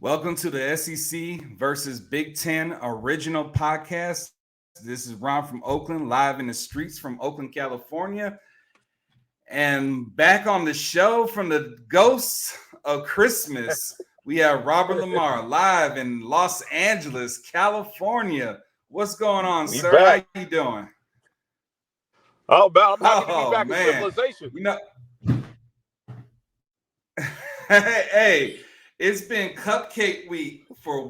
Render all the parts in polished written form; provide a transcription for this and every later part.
Welcome to the SEC versus Big Ten original podcast. This is Ron from Oakland, live in the streets from Oakland, California. And back on the show from the ghosts of Christmas, we have Robert Lamar live in Los Angeles, California. What's going on, We sir? back. How you doing? I'm happy to be Oh, back in man. civilization. You know, hey, it's been Cupcake Week for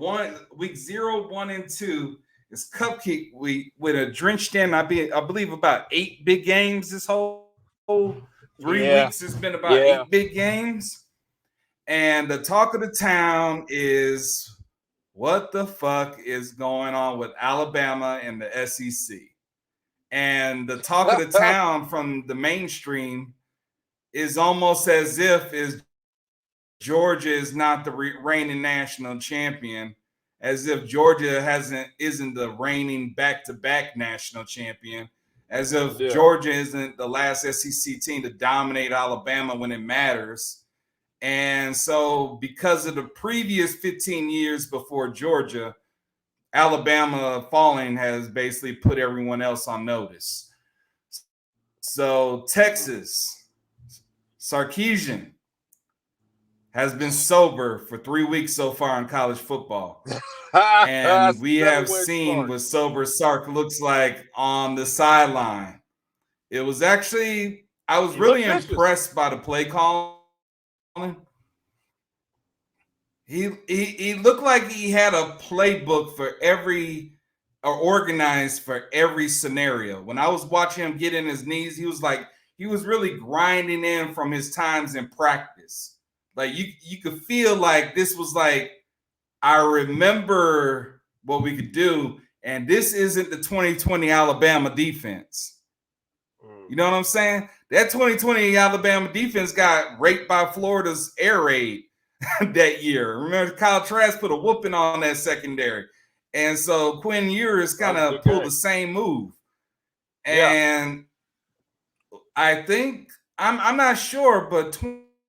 week 0, 1, and 2. It's Cupcake Week with a drenched in, I believe, about 8 big games this whole 3 weeks. It's been about 8 big games. And the talk of the town is what the fuck is going on with Alabama and the SEC? And the talk of the town from the mainstream is almost as if Georgia is not the reigning national champion, as if Georgia isn't the reigning back-to-back national champion, as if Georgia isn't the last SEC team to dominate Alabama when it matters. And so because of the previous 15 years before Georgia, Alabama falling has basically put everyone else on notice. So Texas, Sarkisian, has been sober for 3 weeks so far in college football. And we have seen what sober Sark looks like on the sideline. It was actually, I was really impressed by the play calling. He looked like he had a playbook for organized for every scenario. When I was watching him get in his knees, he was really grinding in from his times in practice. Like you could feel like this was like, I remember what we could do, and this isn't the 2020 Alabama defense. You know what I'm saying? That 2020 Alabama defense got raped by Florida's air raid that year. Remember, Kyle Trask put a whooping on that secondary. And so Quinn Ewers kind of pulled the same move. And I think, I'm not sure, but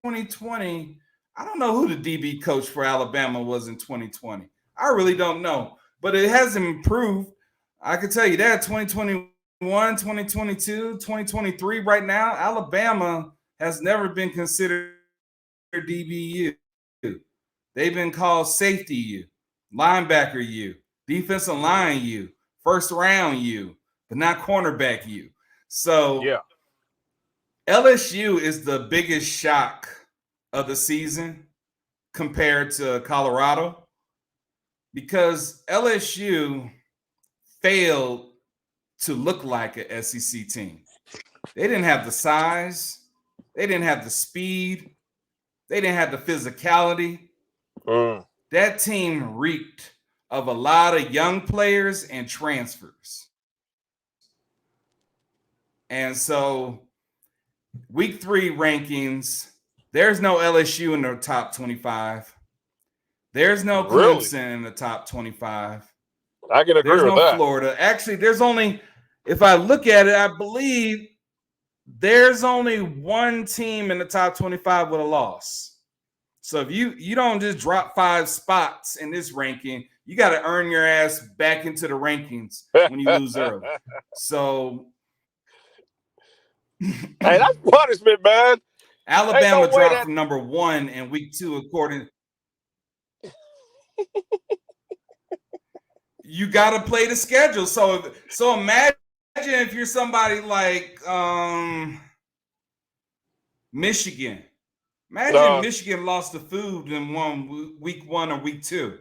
2020, I don't know who the DB coach for Alabama was in 2020. I really don't know, but it hasn't improved. I can tell you that 2021, 2022, 2023 right now, Alabama has never been considered DBU. They've been called safety U, linebacker U, defensive line U, first round U, but not cornerback U. So LSU is the biggest shock of the season compared to Colorado, because LSU failed to look like an SEC team. They didn't have the size. They didn't have the speed. They didn't have the physicality. That team reeked of a lot of young players and transfers. And so week 3 rankings, there's no LSU in the top 25. There's no Clemson in the top 25. I can agree with that. There's no Florida. Actually, there's only, if I look at it, I believe there's only one team in the top 25 with a loss. So if you don't just drop 5 spots in this ranking, you got to earn your ass back into the rankings when you lose early. So hey, that's punishment, man. Alabama dropped from number 1 in week 2, according. You got to play the schedule. So imagine if you're somebody like Michigan. Imagine Michigan lost the food in week 1 or week 2.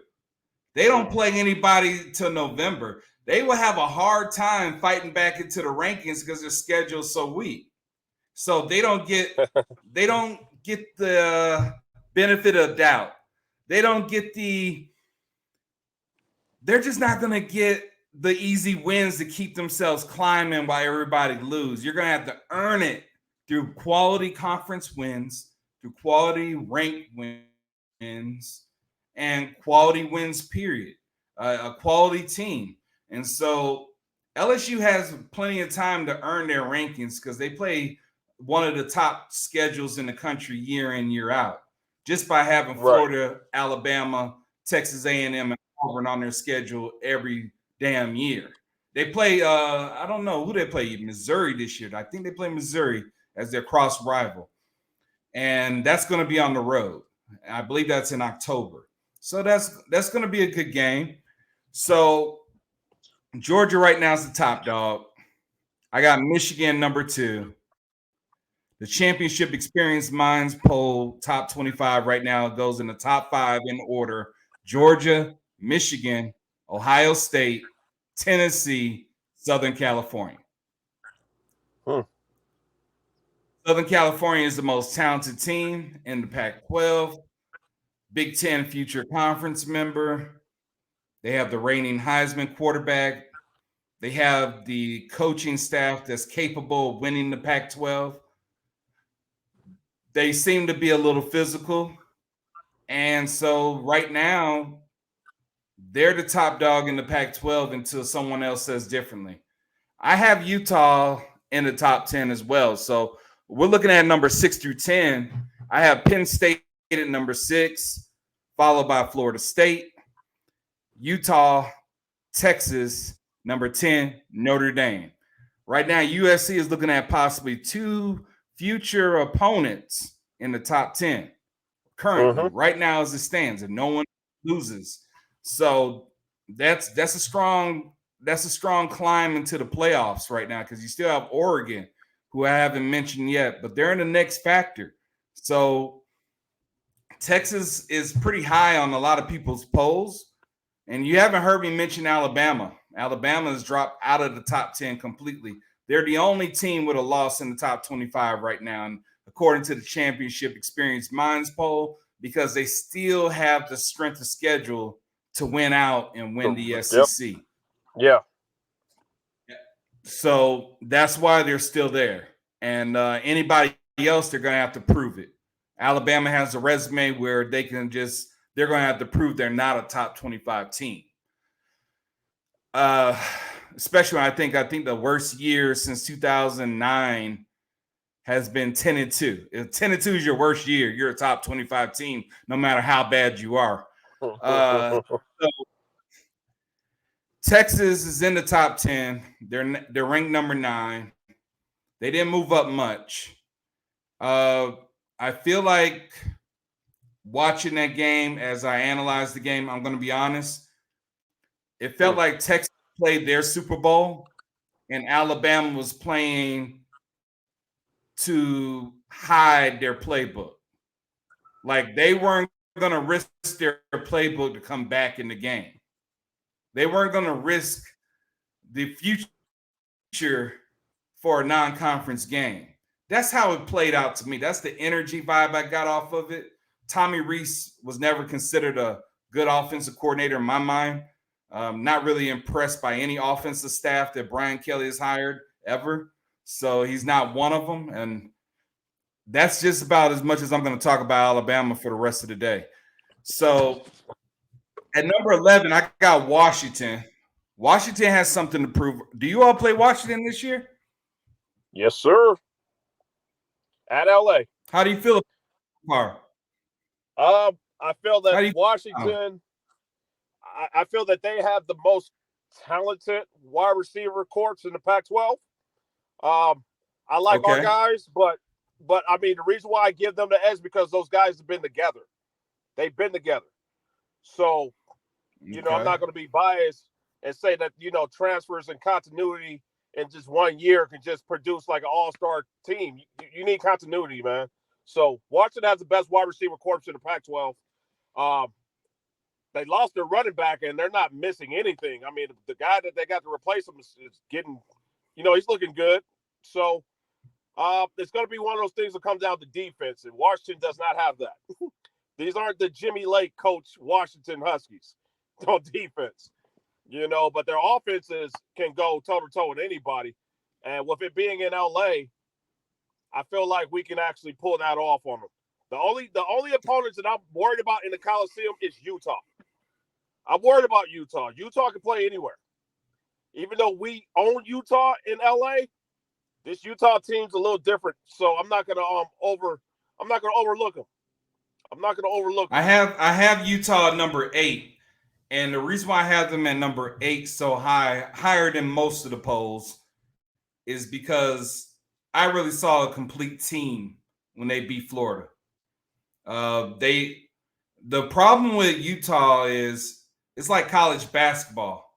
They don't play anybody till November. They will have a hard time fighting back into the rankings because their schedule is so weak. So they don't get the benefit of doubt. They're just not going to get the easy wins to keep themselves climbing while everybody lose. You're going to have to earn it through quality conference wins, through quality ranked wins, and quality wins, period. A quality team. And so LSU has plenty of time to earn their rankings because they play one of the top schedules in the country year in, year out, just by having Florida, Alabama, Texas A&M and Auburn on their schedule every damn year. They play I don't know who they play, Missouri this year. I think they play Missouri as their cross rival. And that's going to be on the road. I believe that's in October. So that's going to be a good game. So Georgia right now is the top dog. I got Michigan number 2. The championship experience minds poll top 25 right now goes in the top 5 in order: Georgia, Michigan, Ohio State, Tennessee, Southern California. Southern California is the most talented team in the Pac-12, Big Ten future conference member. They have the reigning Heisman quarterback. They have the coaching staff that's capable of winning the Pac-12. They seem to be a little physical. And so right now, they're the top dog in the Pac-12 until someone else says differently. I have Utah in the top 10 as well. So we're looking at number 6 through 10. I have Penn State at number 6, followed by Florida State, Utah, Texas, number 10, Notre Dame. Right now, USC is looking at possibly 2 future opponents in the top 10 currently, right now as it stands, and no one loses. So that's a strong climb into the playoffs right now, because you still have Oregon, who I haven't mentioned yet, but they're in the next factor. So Texas is pretty high on a lot of people's polls. And you haven't heard me mention Alabama. Alabama has dropped out of the top 10 completely. They're the only team with a loss in the top 25 right now, and according to the championship experience minds poll, because they still have the strength of schedule to win out and win the SEC. Yeah. So that's why they're still there. And anybody else, they're going to have to prove it. Alabama has a resume where they're going to have to prove they're not a top 25 team. Especially when I think the worst year since 2009 has been 10-2. If 10-2 is your worst year, you're a top 25 team, no matter how bad you are. So Texas is in the top 10. They're ranked number 9. They didn't move up much. I feel like watching that game, as I analyzed the game, I'm going to be honest, it felt like Texas played their Super Bowl and Alabama was playing to hide their playbook. Like, they weren't going to risk their playbook to come back in the game. They weren't going to risk the future for a non-conference game. That's how it played out to me. That's the energy vibe I got off of it. Tommy Rees was never considered a good offensive coordinator in my mind. Not really impressed by any offensive staff that Brian Kelly has hired ever. So he's not one of them. And that's just about as much as I'm going to talk about Alabama for the rest of the day. So at number 11, I got Washington. Washington has something to prove. Do you all play Washington this year? Yes, sir. At LA. How do you feel about it? I feel that Washington, I feel that they have the most talented wide receiver corps in the Pac-12. I like our guys, but I mean, the reason why I give them the edge because those guys have been together. They've been together. So, I'm not going to be biased and say that, transfers and continuity in just 1 year can just produce like an all-star team. You need continuity, man. So Washington has the best wide receiver corps in the Pac-12. They lost their running back, and they're not missing anything. I mean, the guy that they got to replace him is getting, he's looking good. So it's going to be one of those things that comes down to defense, and Washington does not have that. These aren't the Jimmy Lake coach Washington Huskies on defense, but their offenses can go toe-to-toe with anybody. And with it being in LA, I feel like we can actually pull that off on them. The only opponents that I'm worried about in the Coliseum is Utah. I'm worried about Utah. Utah can play anywhere. Even though we own Utah in LA, this Utah team's a little different. So I'm not gonna overlook them. I'm not going to overlook I have Utah at number 8, and the reason why I have them at number 8 so high, higher than most of the polls, is because I really saw a complete team when they beat Florida. They The problem with Utah is it's like college basketball.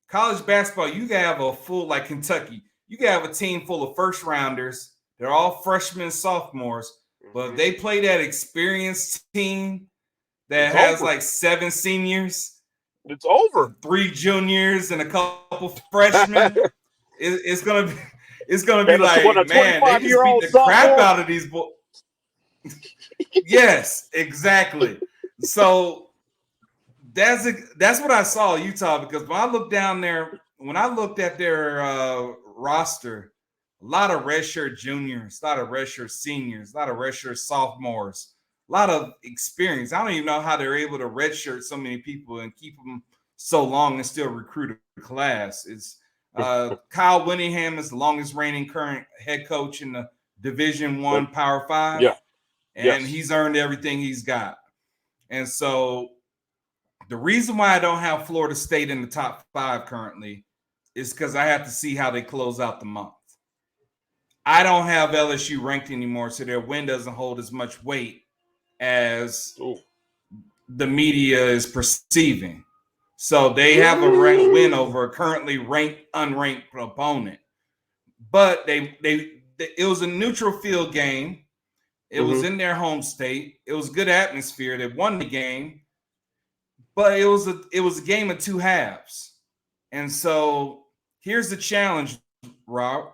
College basketball, you can have a full like Kentucky. You can have a team full of first rounders. They're all freshmen, sophomores, but if they play that experienced team that It's has over. like 7 seniors, It's over. 3 juniors, and a couple freshmen, it's gonna be And when a like, man, they just beat 25-year-old the crap sophomore. out of these boys. Yes, exactly. So that's what I saw Utah, because when I looked down there, when I looked at their roster, a lot of redshirt juniors, a lot of redshirt seniors, a lot of redshirt sophomores, a lot of experience. I don't even know how they're able to redshirt so many people and keep them so long and still recruit a class. It's Kyle Winningham is the longest reigning current head coach in the Division One Power 5. Yeah. And Yes. he's earned everything he's got. And so the reason why I don't have Florida State in the top 5 currently is because I have to see how they close out the month. I don't have LSU ranked anymore, so their win doesn't hold as much weight as the media is perceiving. So they have a ranked win over a currently ranked, unranked opponent. But it was a neutral field game. It was in their home state. It was good atmosphere. They won the game. But it was a game of 2 halves. And so here's the challenge, Rob.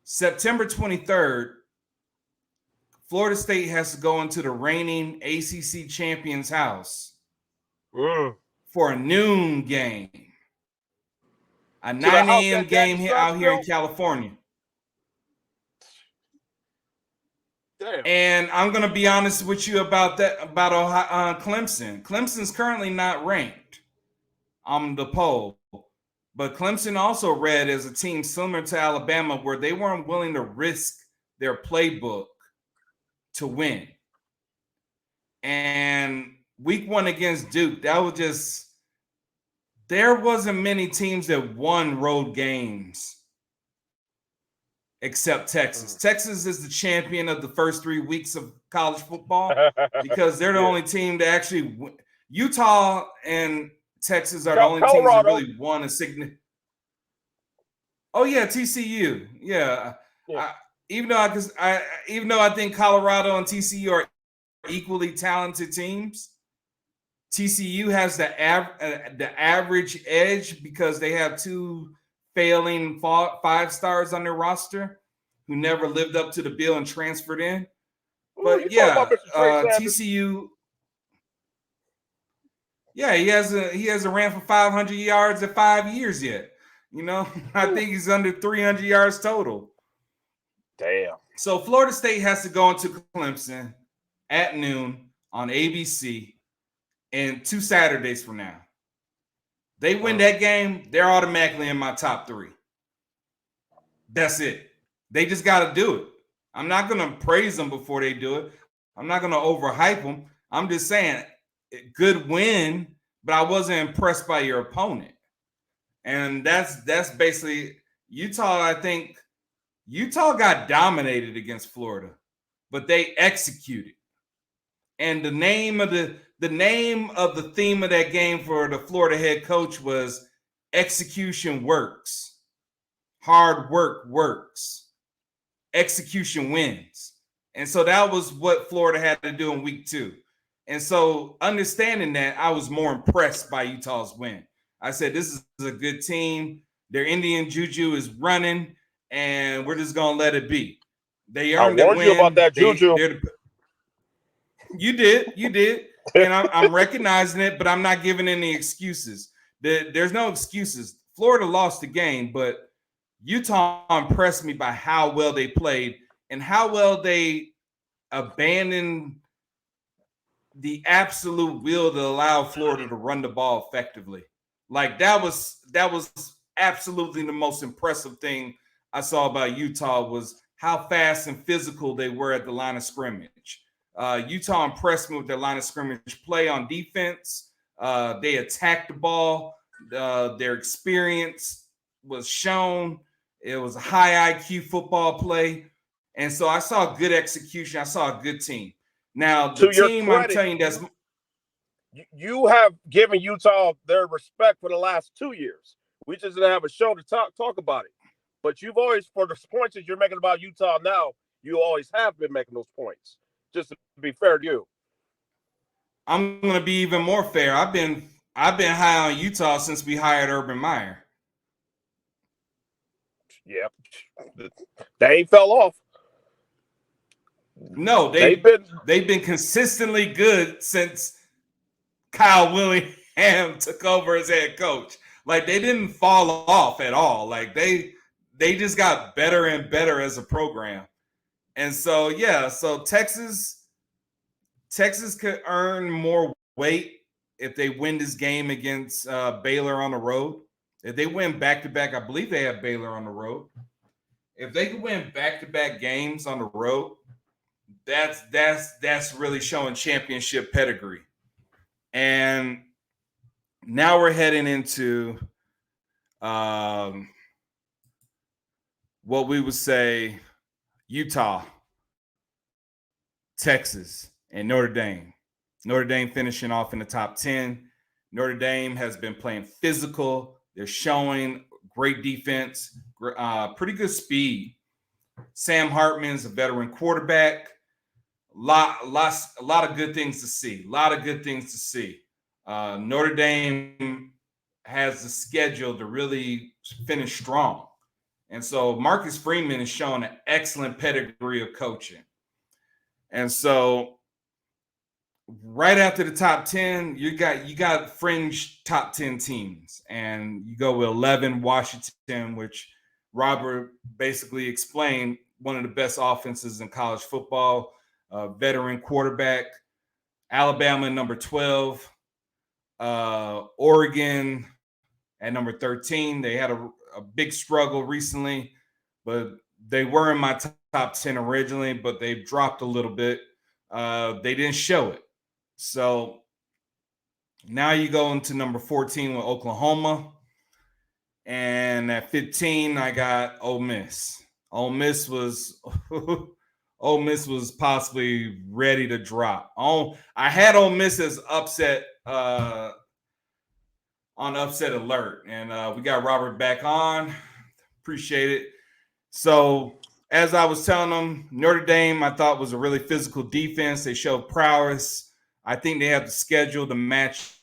September 23rd, Florida State has to go into the reigning ACC champions' house for a noon game, a 9 a.m. game out here in California. Damn. And I'm going to be honest with you about that, about Ohio, Clemson. Clemson's currently not ranked on the poll. But Clemson also read as a team similar to Alabama, where they weren't willing to risk their playbook to win. And week 1 against Duke, there wasn't many teams that won road games except Texas. Texas is the champion of the first 3 weeks of college football because they're the only team to actually win. Utah and Texas are the only teams that really won a significant. Oh yeah, TCU. Yeah. Even though I think Colorado and TCU are equally talented teams, TCU has the average edge because they have 2 failing 5 stars on their roster who never lived up to the bill and transferred in. But TCU. Yeah, he hasn't ran for 500 yards in 5 years yet. You know, I think he's under 300 yards total. Damn. So Florida State has to go into Clemson at noon on ABC and 2 Saturdays from now. They win that game, they're automatically in my top 3. That's it. They just got to do it. I'm not going to praise them before they do it. I'm not going to overhype them. I'm just saying, good win, but I wasn't impressed by your opponent. And that's basically Utah. I think Utah got dominated against Florida, but they executed. And the name of the theme of that game for the Florida head coach was execution works. Hard work works. Execution wins. And so that was what Florida had to do in week 2. And so understanding that, I was more impressed by Utah's win. I said, this is a good team. Their Indian juju is running, and we're just going to let it be. They earned the win. I warned you about that juju. You did. And I'm recognizing it, but I'm not giving any excuses. There's no excuses. Florida lost the game, but Utah impressed me by how well they played and how well they abandoned the absolute will to allow Florida to run the ball effectively. Like that was absolutely the most impressive thing I saw about Utah was how fast and physical they were at the line of scrimmage. Utah impressed me with their line of scrimmage play on defense. They attacked the ball. Their experience was shown. It was a high IQ football play. And so I saw good execution. I saw a good team. Now, the To your team I'm credit, telling you that's you have given Utah their respect for the last 2 years. We just didn't have a show to talk about it. But you've always, for the points that you're making about Utah now, you always have been making those points. Just to be fair to you. I'm going to be even more fair. I've been high on Utah since we hired Urban Meyer. Yeah, they ain't fell off. No, they've been consistently good since Kyle Willingham took over as head coach. Like they didn't fall off at all. Like they just got better and better as a program. And so yeah, so Texas could earn more weight if they win this game against Baylor on the road. If they win back to back, I believe they have Baylor on the road. If they could win back to back games on the road, that's really showing championship pedigree. And now we're heading into what we would say Utah, Texas, and Notre Dame. Notre Dame finishing off in the top 10. Notre Dame has been playing physical. They're showing great defense, pretty good speed. Sam Hartman's a veteran quarterback. A lot of good things to see. A lot of good things to see. Notre Dame has the schedule to really finish strong. And so Marcus Freeman has shown an excellent pedigree of coaching. And so right after the top 10, you got fringe top 10 teams. And you go with 11 Washington, which Robert basically explained, one of the best offenses in college football, veteran quarterback. Alabama number 12, Oregon at number 13. They had a big struggle recently, but they were in my top 10 originally, but they've dropped a little bit. They didn't show it. So now you go into number 14 with Oklahoma. And at 15, I got Ole Miss. Ole Miss was possibly ready to drop. I had Ole Miss as upset on upset alert, and we got Robert back on. Appreciate it. So as I was telling them, Notre Dame I thought was a really physical defense. They showed prowess. I think they have the schedule to match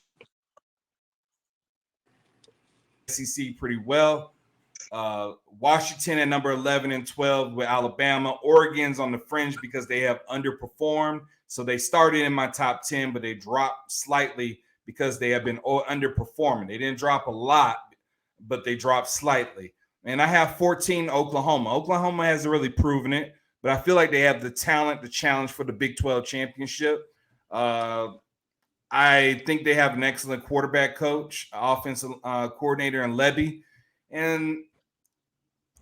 SEC pretty well. Washington at number 11 and 12 with Alabama. Oregon's on the fringe because they have underperformed. So they started in my top 10, but they dropped slightly because they have been underperforming. They didn't drop a lot, but they dropped slightly. And I have 14 Oklahoma. Oklahoma hasn't really proven it, but I feel like they have the talent to challenge for the Big 12 championship. I think they have an excellent quarterback coach, offensive coordinator in Levy. And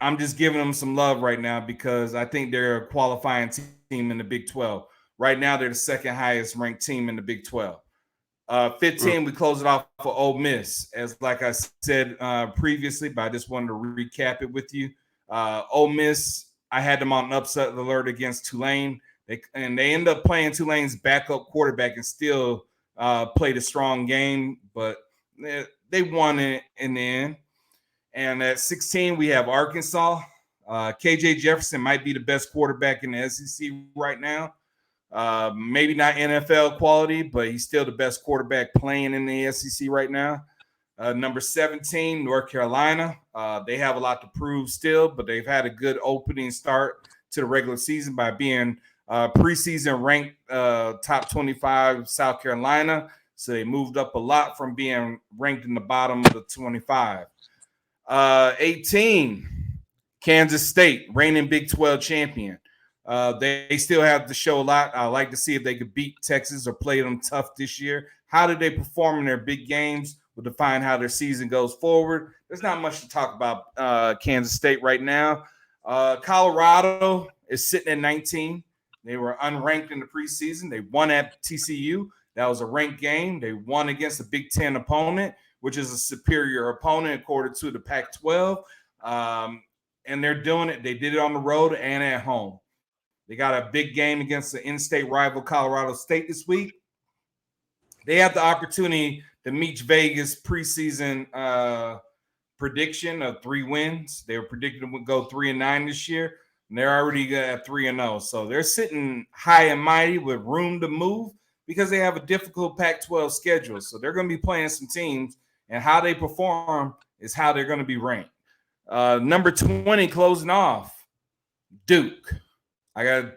I'm just giving them some love right now because I think they're a qualifying team in the Big 12. Right now, they're the second highest ranked team in the Big 12. 15, we close it off for Ole Miss. As like I said previously, but I just wanted to recap it with you. Ole Miss, I had them on an upset alert against Tulane. They end up playing Tulane's backup quarterback and still played a strong game, but they won it in the end. And at 16, we have Arkansas. KJ Jefferson might be the best quarterback in the SEC right now. Maybe not NFL quality, but he's still the best quarterback playing in the SEC right now. Number 17, North Carolina. They have a lot to prove still, but they've had a good opening start to the regular season by being preseason ranked top 25 South Carolina. So they moved up a lot from being ranked in the bottom of the 25. 18, Kansas State, reigning Big 12 champion. They still have to show a lot. I'd like to see if they could beat Texas or play them tough this year. How did they perform in their big games will define how their season goes forward. There's not much to talk about Kansas State right now. Colorado is sitting at 19. They were unranked in the preseason. They won at TCU. That was a ranked game. They won against a Big Ten opponent, which is a superior opponent according to the Pac-12. And they're doing it. They did it on the road and at home. They got a big game against the in-state rival Colorado State this week. They have the opportunity to meet Vegas preseason prediction of 3 wins. They were predicted to go 3-9 this year, and they're already at 3-0. So they're sitting high and mighty with room to move because they have a difficult Pac-12 schedule. So they're going to be playing some teams, and how they perform is how they're going to be ranked. Number 20 closing off, Duke. I got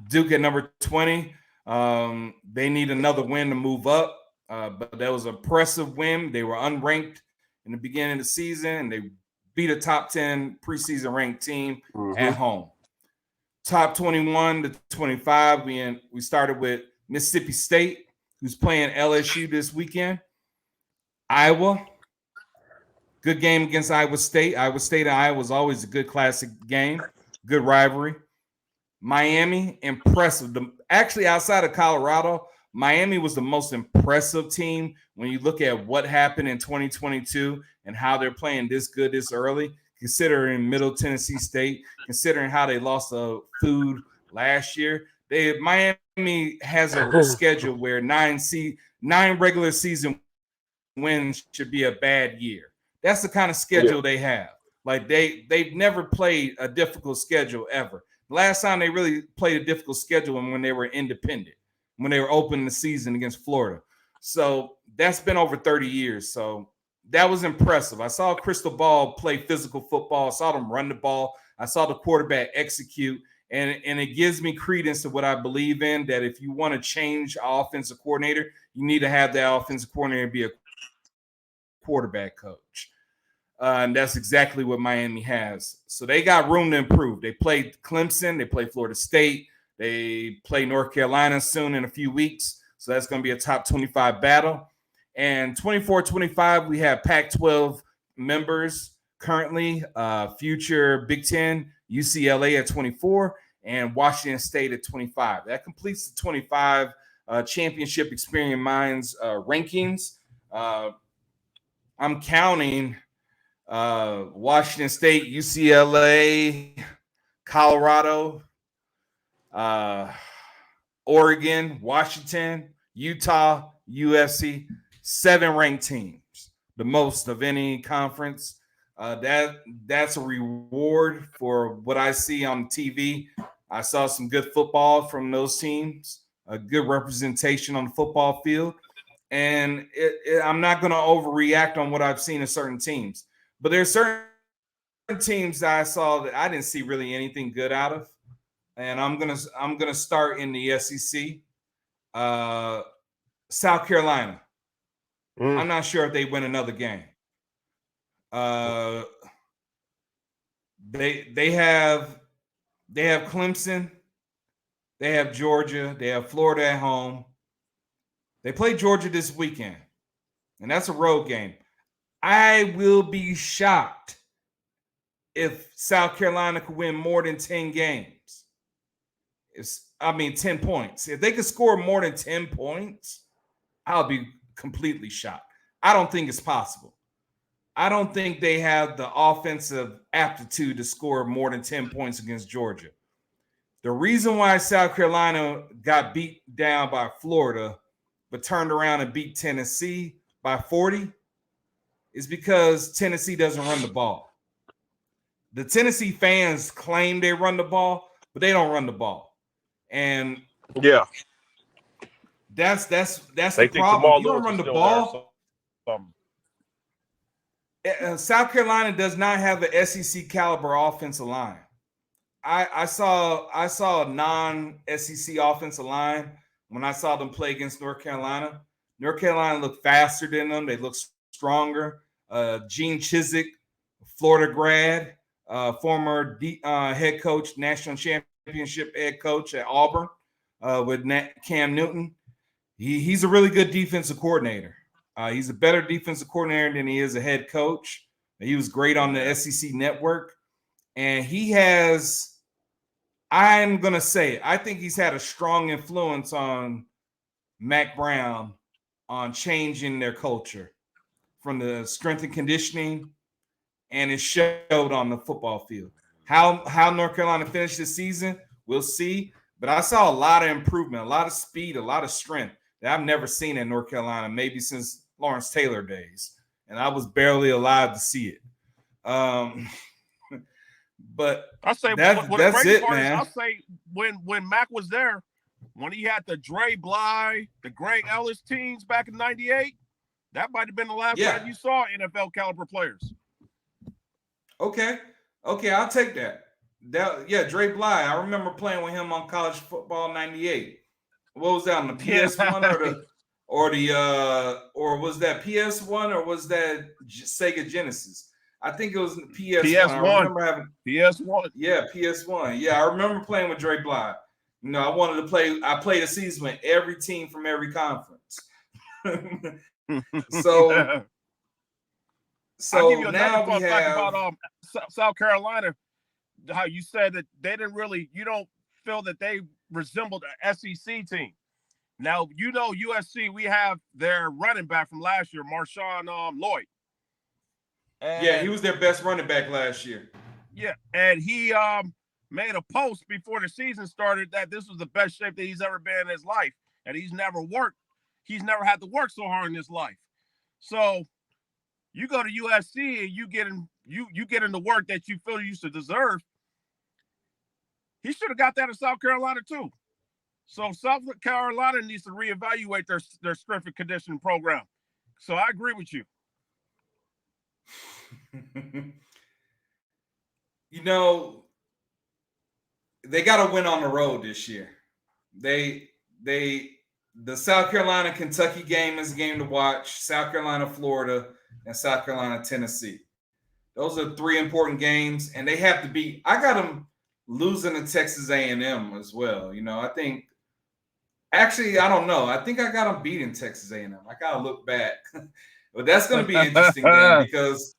Duke at number 20. They need another win to move up, but that was an impressive win. They were unranked in the beginning of the season, and they beat a top 10 preseason ranked team at home. Top 21 to 25, we started with Mississippi State, who's playing LSU this weekend. Iowa, good game against Iowa State. Iowa State and Iowa was always a good classic game, good rivalry. Miami, impressive. Actually, outside of Colorado, Miami was the most impressive team when you look at what happened in 2022 and how they're playing this good this early, considering Middle Tennessee State, considering how they lost the food last year. Miami has a schedule where 9 regular season wins should be a bad year. That's the kind of schedule they have. Like they've never played a difficult schedule ever. Last time they really played a difficult schedule when they were independent, when they were opening the season against Florida. So that's been over 30 years. So that was impressive. I saw Crystal Ball play physical football. I saw them run the ball. I saw the quarterback execute. And it gives me credence to what I believe in, that if you want to change offensive coordinator, you need to have that offensive coordinator be a quarterback coach. And that's exactly what Miami has. So they got room to improve. They played Clemson. They played Florida State. They play North Carolina soon in a few weeks. So that's going to be a top 25 battle. And 24-25, we have Pac-12 members currently, future Big Ten, UCLA at 24, and Washington State at 25. That completes the 25 championship experience minds rankings. I'm counting Washington State, UCLA, Colorado, Oregon, Washington, Utah, USC, 7 ranked teams, the most of any conference. That's a reward for what I see on TV. I saw some good football from those teams, a good representation on the football field. And I'm not going to overreact on what I've seen in certain teams. But there's certain teams that I saw that I didn't see really anything good out of. And I'm gonna start in the SEC. South Carolina. I'm not sure if they win another game. They have Clemson, they have Georgia, they have Florida at home. They play Georgia this weekend, and that's a road game. I will be shocked if South Carolina could win more than 10 games. 10 points. If they could score more than 10 points, I'll be completely shocked. I don't think it's possible. I don't think they have the offensive aptitude to score more than 10 points against Georgia. The reason why South Carolina got beat down by Florida but turned around and beat Tennessee by 40 is because Tennessee doesn't run the ball. The Tennessee fans claim they run the ball, but they don't run the ball. And that's the problem. If you don't run the ball, South Carolina does not have an SEC caliber offensive line. I saw a non-SEC offensive line when I saw them play against North Carolina. North Carolina looked faster than them. They looked stronger. Gene Chizik, Florida grad, former head coach, national championship head coach at Auburn with Cam Newton. He's a really good defensive coordinator. He's a better defensive coordinator than he is a head coach. He was great on the SEC network. And he has I'm gonna say I think he's had a strong influence on Mac Brown on changing their culture from the strength and conditioning, and it showed on the football field. How North Carolina finished the season, we'll see. But I saw a lot of improvement, a lot of speed, a lot of strength that I've never seen in North Carolina, maybe since Lawrence Taylor days, and I was barely alive to see it. Um, but I say what the that's crazy it, part is, man. I'll say when Mac was there, when he had the Dre Bly, the Greg Ellis teams back in '98, that might have been the last time Yeah. you saw NFL caliber players. Okay. Okay, I'll take that. Yeah, Dre Bly. I remember playing with him on college football '98. What was that on the Yeah, PS1 or was that PS1 or was that Sega Genesis? I think it was PS1. PS I One, remember having PS1. yeah, PS1. Yeah, I remember playing with Dre Bly. You know, I wanted to play. I played a season with every team from every conference. so I'll give so you another now we fun fact have about South Carolina. How you said that they didn't really, you don't feel that they resembled an SEC team. Now USC. We have their running back from last year, Marshawn Lloyd, yeah, he and was their best running back last year. yeah, and he made a post before the season started that this was the best shape that he's ever been in his life, and he's never worked. He's never had to work so hard in his life. So you go to USC and you get in the work that you feel you should deserve. He should have got that in South Carolina too. So South Carolina needs to reevaluate their strength and conditioning program. So I agree with you. You know, they got to win on the road this year. They the South Carolina Kentucky game is a game to watch. South Carolina Florida and South Carolina Tennessee. Those are three important games, and they have to be. I got them losing to Texas A&M as well. You know, I think. Actually, I don't know. I think I got them beating Texas A&M. I gotta look back, but that's going to be an interesting game because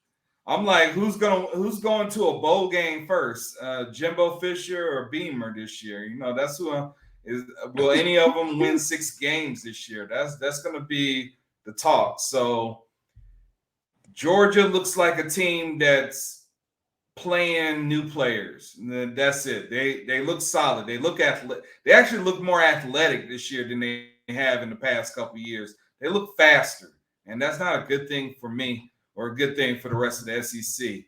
I'm like, who's going to a bowl game first? Jimbo Fisher or Beamer this year? You know, that's who is. Will any of them win 6 games this year? That's going to be the talk. So Georgia looks like a team that's playing new players. That's it. They look solid. They look athletic. They actually look more athletic this year than they have in the past couple of years. They look faster, and that's not a good thing for me or a good thing for the rest of the SEC.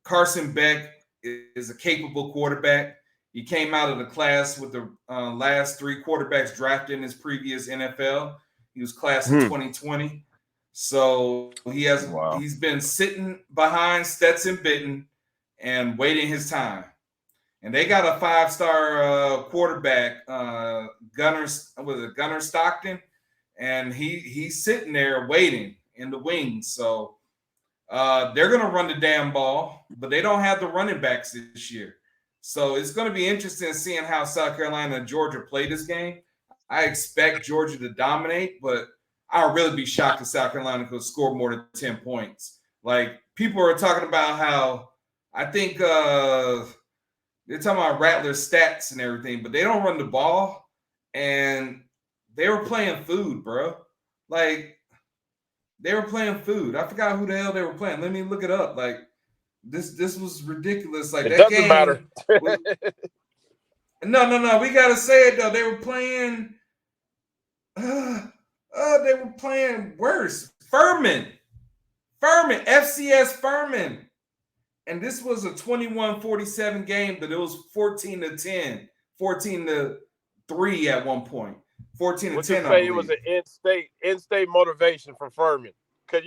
Carson Beck is a capable quarterback. He came out of the class with the last 3 quarterbacks drafted in his previous NFL. He was class of 2020. So he's been sitting behind Stetson Bitten and waiting his time. And they got a 5-star quarterback, Gunner Stockton, and he's sitting there waiting in the wings. So they're going to run the damn ball, but they don't have the running backs this year. So it's going to be interesting seeing how South Carolina and Georgia play this game. I expect Georgia to dominate, but I'll really be shocked if South Carolina could score more than 10 points. Like, people are talking about how I think they're talking about Rattler's stats and everything, but they don't run the ball, and they were playing food, bro. Like, they were playing food. I forgot who the hell they were playing. Let me look it up. Like, this was ridiculous. Like, it that doesn't matter. game was, no. We gotta say it though. They were playing. They were playing worse. Furman, FCS Furman. And this was a 21-47 game, but it was 14-10, 14-3 at one point. 14-10, Would you I say believe. it was an in-state motivation for Furman? Because,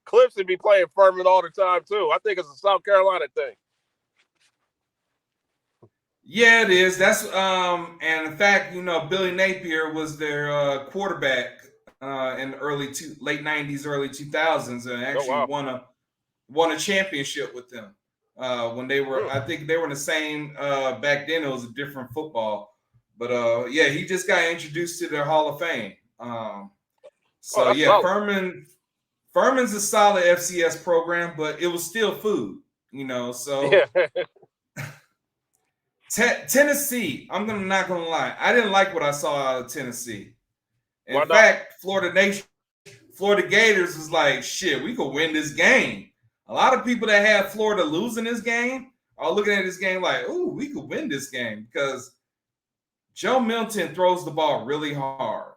Clemson be playing Furman all the time, too. I think it's a South Carolina thing. Yeah, it is. That's and in fact, Billy Napier was their quarterback in the late 90s, early 2000s, and actually won a championship with them when they were. I think they were in the same. Back then, it was a different football, but yeah, he just got introduced to their Hall of Fame. So yeah, solid. Furman's a solid FCS program, but it was still food, So. Yeah. Tennessee, not gonna lie, I didn't like what I saw out of Tennessee. Why In not? fact, Florida Gators was like, shit, we could win this game. A lot of people that had Florida losing this game are looking at this game like, ooh, we could win this game because Joe Milton throws the ball really hard.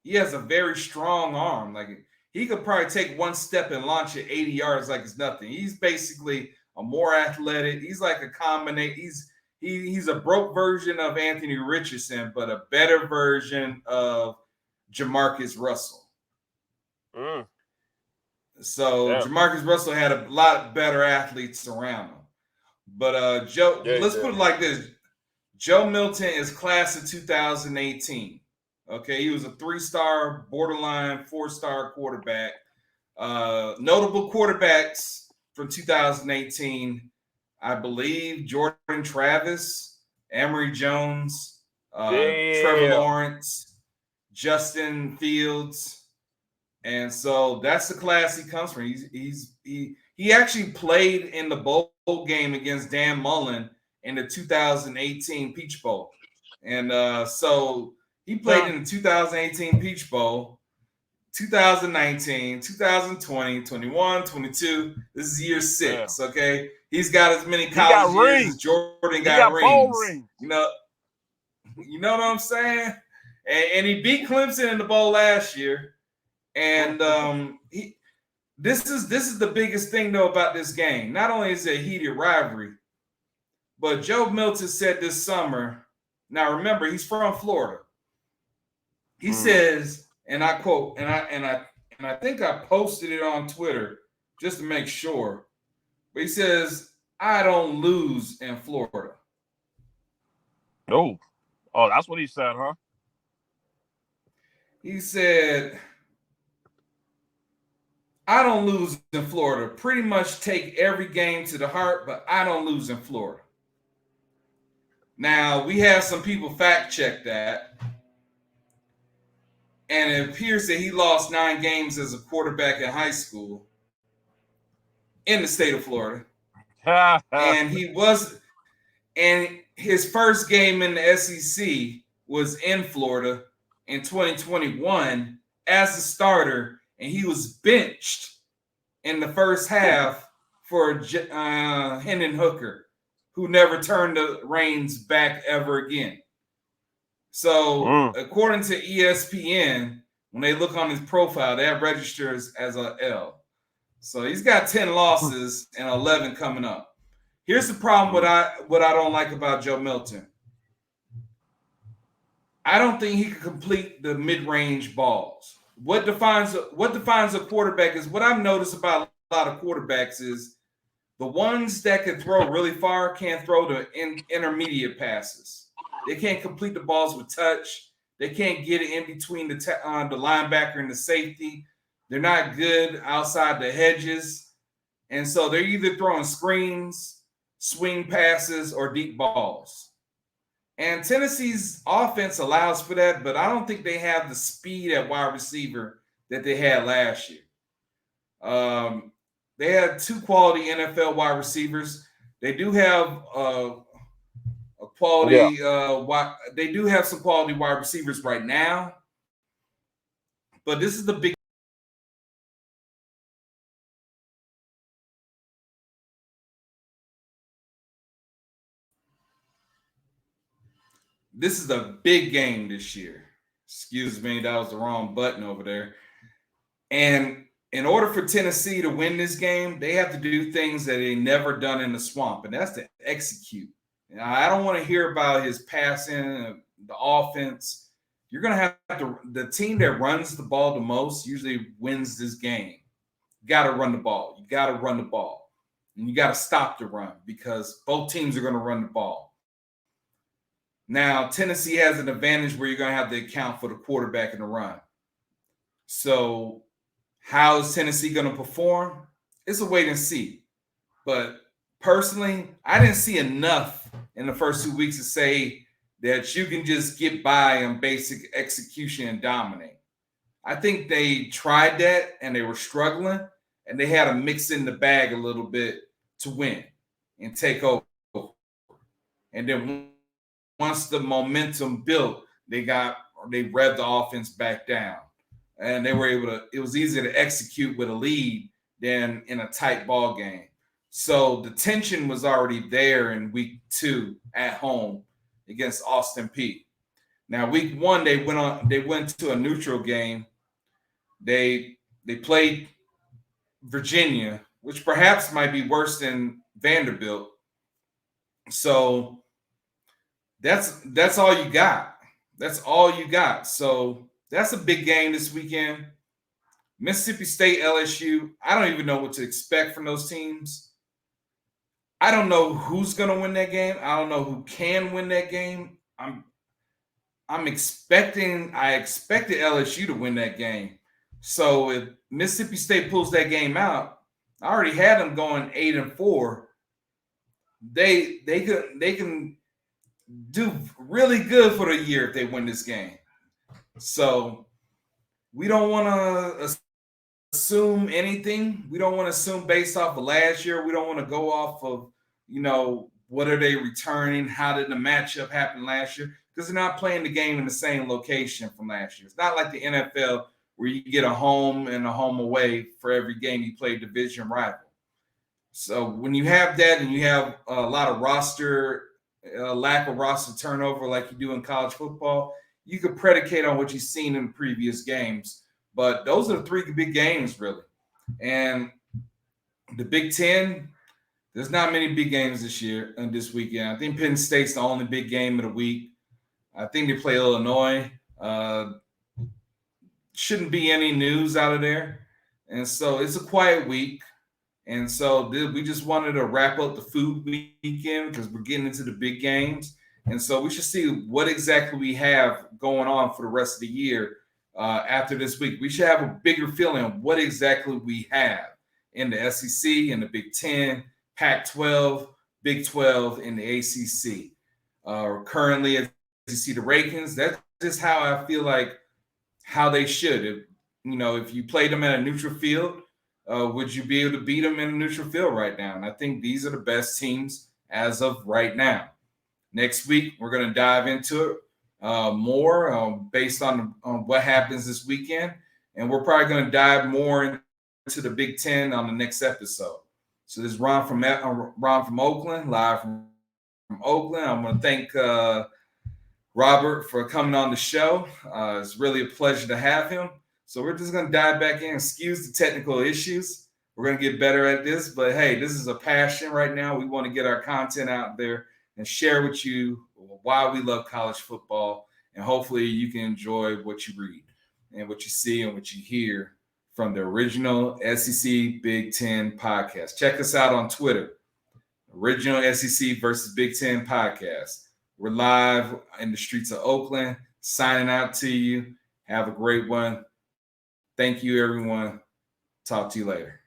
He has a very strong arm. Like he could probably take one step and launch it 80 yards like it's nothing. He's basically a more athletic. He's like a combination. He's a broke version of Anthony Richardson, but a better version of Jamarcus Russell. Mm. So Yeah. Jamarcus Russell had a lot better athletes around him. But Joe, Yeah, let's put it like this: Joe Milton is class of 2018. Okay, he was a 3-star, borderline 4-star quarterback. Notable quarterbacks from 2018, I believe: Jordan Travis, Emory Jones, Trevor Yeah. Lawrence, Justin Fields. And so that's the class he comes from. He actually played in the bowl game against Dan Mullen in the 2018 Peach Bowl. And so he played in the 2018 Peach Bowl, 2019, 2020, 21, 22. This is year 6, okay? He's got as many college years as Jordan got bowl rings. rings. You know what I'm saying? And he beat Clemson in the bowl last year. And this is the biggest thing though about this game. Not only is it a heated rivalry, but Joe Milton said this summer. Now remember, he's from Florida. He says, and I quote, and I think I posted it on Twitter just to make sure. But he says, "I don't lose in Florida." Oh, that's what he said, huh? He said, I don't lose in Florida. Pretty much take every game to the heart, but I don't lose in Florida. Now, we have some people fact check that. And it appears that he lost 9 games as a quarterback in high school in the state of Florida. And his first game in the SEC was in Florida in 2021 as a starter, and he was benched in the first half for Hendon Hooker, who never turned the reins back ever again. So, according to ESPN, when they look on his profile, that registers as a L. So he's got 10 losses and 11 coming up. Here's the problem what I don't like about Joe Milton. I don't think he can complete the mid-range balls. What defines a quarterback is what I've noticed about a lot of quarterbacks is the ones that can throw really far can't throw the intermediate passes. They can't complete the balls with touch. They can't get it in between the linebacker and the safety. They're not good outside the hedges. And so they're either throwing screens, swing passes, or deep balls. And Tennessee's offense allows for that, but I don't think they have the speed at wide receiver that they had last year. They had 2 quality NFL wide receivers. They do have a quality. They do have some quality wide receivers right now, but this is the big. This is a big game this year. Excuse me, that was the wrong button over there. And in order for Tennessee to win this game, they have to do things that they never done in the swamp, and that's to execute. Now, I don't want to hear about his passing, the offense. You're going to have to, the team that runs the ball the most usually wins this game. You got to run the ball. You got to run the ball. And you got to stop the run because both teams are going to run the ball. Now, Tennessee has an advantage where you're going to have to account for the quarterback in the run. So, how is Tennessee going to perform? It's a wait and see. But personally, I didn't see enough in the first 2 weeks to say that you can just get by on basic execution and dominate. I think they tried that and they were struggling, and they had to mix in the bag a little bit to win and take over. And then once the momentum built, they revved the offense back down. And they were able to, it was easier to execute with a lead than in a tight ball game. So the tension was already there in week 2 at home against Austin Peay. Now week 1 they went to a neutral game. They played Virginia, which perhaps might be worse than Vanderbilt. So that's all you got. That's all you got. So that's a big game this weekend. Mississippi State, LSU. I don't even know what to expect from those teams. I don't know who's going to win that game. I don't know who can win that game. I expected LSU to win that game. So if Mississippi State pulls that game out, I already had them going 8-4. They can do really good for the year if they win this game. So we don't want to assume anything. We don't want to assume based off of last year. We don't want to go off of, what are they returning? How did the matchup happen last year? Because they're not playing the game in the same location from last year. It's not like the NFL where you get a home and a home away for every game you play division rival. So when you have that and you have a lot of lack of roster turnover like you do in college football, you could predicate on what you've seen in previous games. But those are the 3 big games, really. And the Big Ten, there's not many big games this year and this weekend. I think Penn State's the only big game of the week. I think they play Illinois. Shouldn't be any news out of there. And so it's a quiet week. And so we just wanted to wrap up the food weekend because we're getting into the big games. And so we should see what exactly we have going on for the rest of the year after this week. We should have a bigger feeling of what exactly we have in the SEC, in the Big Ten, Pac-12, Big 12, and the ACC. Currently, as you see the rankings, that's just how I feel like how they should. If you played them at a neutral field, would you be able to beat them in a neutral field right now? And I think these are the best teams as of right now. Next week, we're going to dive into it more based on what happens this weekend. And we're probably going to dive more into the Big Ten on the next episode. So this is Ron from Oakland, live from Oakland. I'm going to thank Robert for coming on the show. It's really a pleasure to have him. So we're just going to dive back in, excuse the technical issues. We're going to get better at this. But, hey, this is a passion right now. We want to get our content out there and share with you why we love college football. And hopefully you can enjoy what you read and what you see and what you hear from the original SEC Big Ten podcast. Check us out on Twitter, Original SEC versus Big Ten podcast. We're live in the streets of Oakland, signing out to you. Have a great one. Thank you, everyone. Talk to you later.